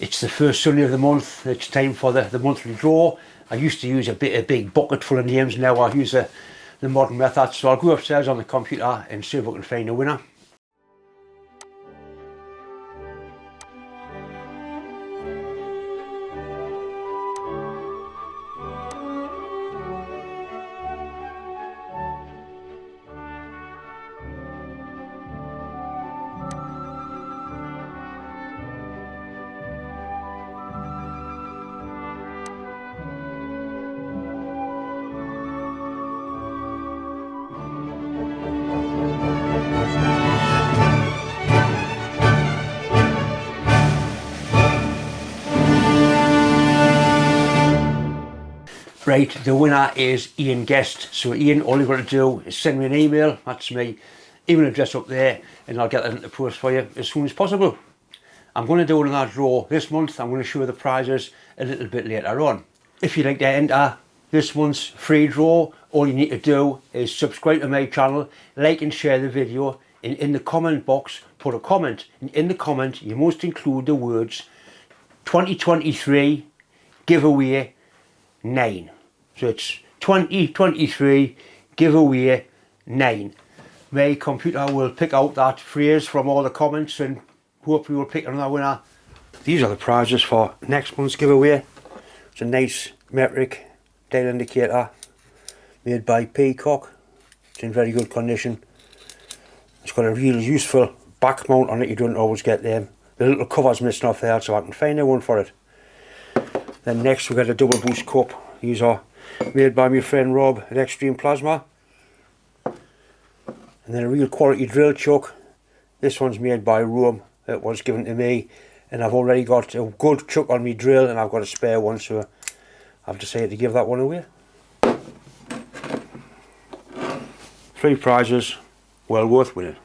It's the first Sunday of the month. It's time for the monthly draw. I used to use a big bucket full of names. Now I use the modern method. So I'll go upstairs on the computer and see if I can find a winner. Right, the winner is Ian Guest. So Ian, all you've got to do is send me an email. That's my email address up there, and I'll get that into post for you as soon as possible. I'm going to do another draw this month. I'm going to show you the prizes a little bit later on. If you'd like to enter this month's free draw, all you need to do is subscribe to my channel, like and share the video, and in the comment box put a comment. And in the comment you must include the words 2023 giveaway 9. So it's 2023 giveaway 9. My computer will pick out that phrase from all the comments and hopefully we'll pick another winner. These are the prizes for next month's giveaway. It's a nice metric dial indicator made by Peacock. It's in very good condition. It's got a real useful back mount on it. You don't always get them. The little cover's missing off there, so I can find a one for it. Then next we got a Doubleboost cup. These are made by my friend Rob at Extreme Plasma. And then a real quality drill chuck. This one's made by Rome. It was given to me, and I've already got a good chuck on my drill, and I've got a spare one, so I've decided to give that one away. 3 prizes, well worth winning.